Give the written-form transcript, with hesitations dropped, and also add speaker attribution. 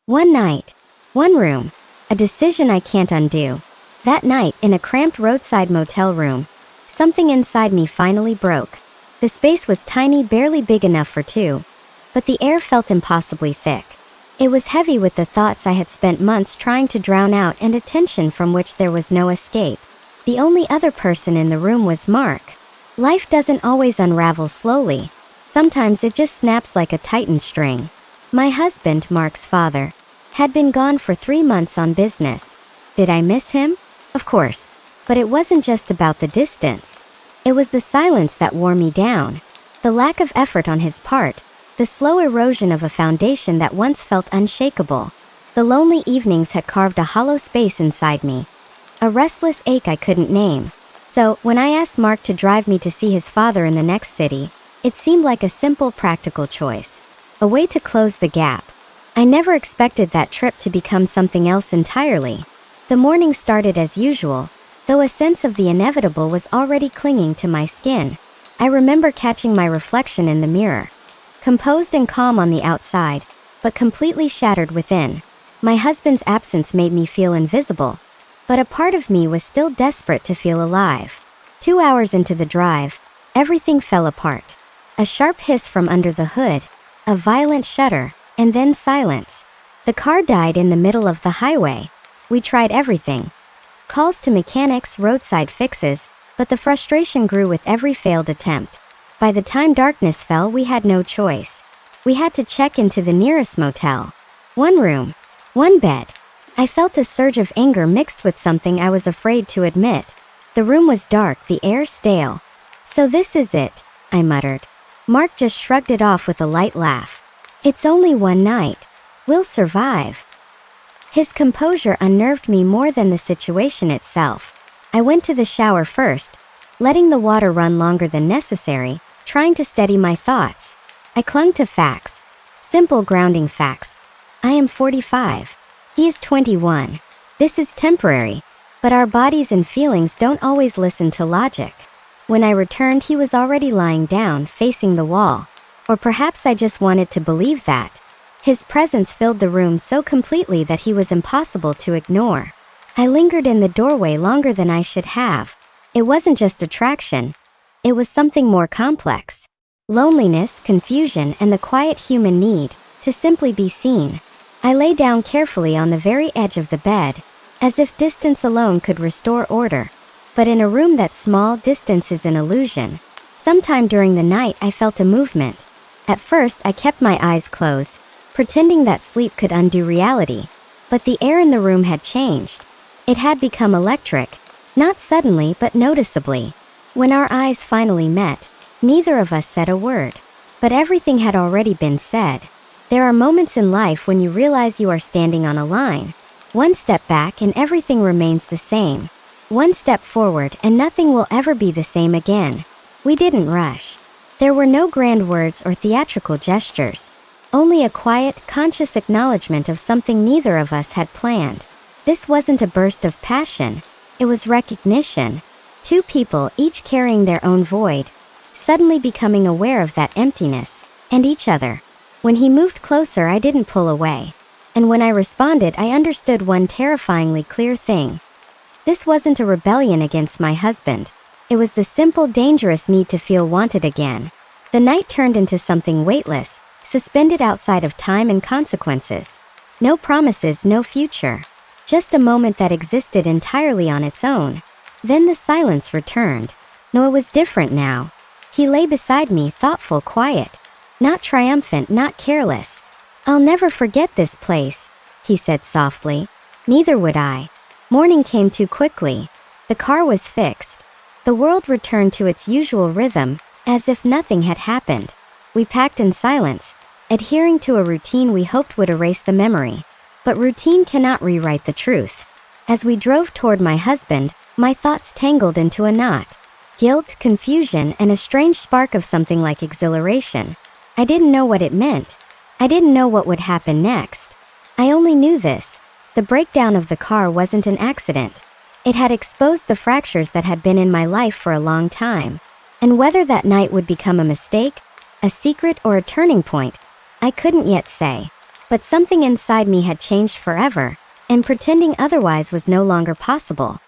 Speaker 1: One night, one room, a decision I can't undo. That night, in a cramped roadside motel room, something inside me finally broke. The space was tiny, barely big enough for two, but the air felt impossibly thick. It was heavy with the thoughts I had spent months trying to drown out and a tension from which there was no escape. The only other person in the room was Mark. Life doesn't always unravel slowly. Sometimes it just snaps like a tightened string. My husband, Mark's father, had been gone for 3 months on business. Did I miss him? Of course. But it wasn't just about the distance. It was the silence that wore me down. The lack of effort on his part. The slow erosion of a foundation that once felt unshakable. The lonely evenings had carved a hollow space inside me. A restless ache I couldn't name. So, when I asked Mark to drive me to see his father in the next city, it seemed like a simple, practical choice. A way to close the gap. I never expected that trip to become something else entirely. The morning started as usual, though a sense of the inevitable was already clinging to my skin. I remember catching my reflection in the mirror. Composed and calm on the outside, but completely shattered within. My husband's absence made me feel invisible, but a part of me was still desperate to feel alive. 2 hours into the drive, everything fell apart. A sharp hiss from under the hood, a violent shudder, and then silence. The car died in the middle of the highway. We tried everything. Calls to mechanics, roadside fixes, but the frustration grew with every failed attempt. By the time darkness fell, we had no choice. We had to check into the nearest motel. One room, one bed. I felt a surge of anger mixed with something I was afraid to admit. The room was dark, the air stale. "So this is it," I muttered. Mark just shrugged it off with a light laugh. "It's only one night. We'll survive." His composure unnerved me more than the situation itself. I went to the shower first, letting the water run longer than necessary, trying to steady my thoughts. I clung to facts. Simple grounding facts. I am 45. He is 21. This is temporary, but our bodies and feelings don't always listen to logic. When I returned, he was already lying down, facing the wall. Or perhaps I just wanted to believe that. His presence filled the room so completely that he was impossible to ignore. I lingered in the doorway longer than I should have. It wasn't just attraction. It was something more complex. Loneliness, confusion, and the quiet human need to simply be seen. I lay down carefully on the very edge of the bed, as if distance alone could restore order. But in a room that small, distance is an illusion. Sometime during the night, I felt a movement. At first, I kept my eyes closed, pretending that sleep could undo reality. But the air in the room had changed. It had become electric, not suddenly but noticeably. When our eyes finally met, neither of us said a word. But everything had already been said. There are moments in life when you realize you are standing on a line. One step back and everything remains the same. One step forward and nothing will ever be the same again. We didn't rush. There were no grand words or theatrical gestures. Only a quiet, conscious acknowledgement of something neither of us had planned. This wasn't a burst of passion. It was recognition. Two people, each carrying their own void, suddenly becoming aware of that emptiness, and each other. When he moved closer, I didn't pull away. And when I responded, I understood one terrifyingly clear thing. This wasn't a rebellion against my husband. It was the simple, dangerous need to feel wanted again. The night turned into something weightless, suspended outside of time and consequences. No promises, no future. Just a moment that existed entirely on its own. Then the silence returned. No, it was different now. He lay beside me, thoughtful, quiet. Not triumphant, not careless. "I'll never forget this place," he said softly. Neither would I. Morning came too quickly. The car was fixed. The world returned to its usual rhythm, as if nothing had happened. We packed in silence, adhering to a routine we hoped would erase the memory. But routine cannot rewrite the truth. As we drove toward my husband, my thoughts tangled into a knot. Guilt, confusion, and a strange spark of something like exhilaration. I didn't know what it meant. I didn't know what would happen next. I only knew this. The breakdown of the car wasn't an accident. It had exposed the fractures that had been in my life for a long time. And whether that night would become a mistake, a secret, or a turning point, I couldn't yet say. But something inside me had changed forever, and pretending otherwise was no longer possible.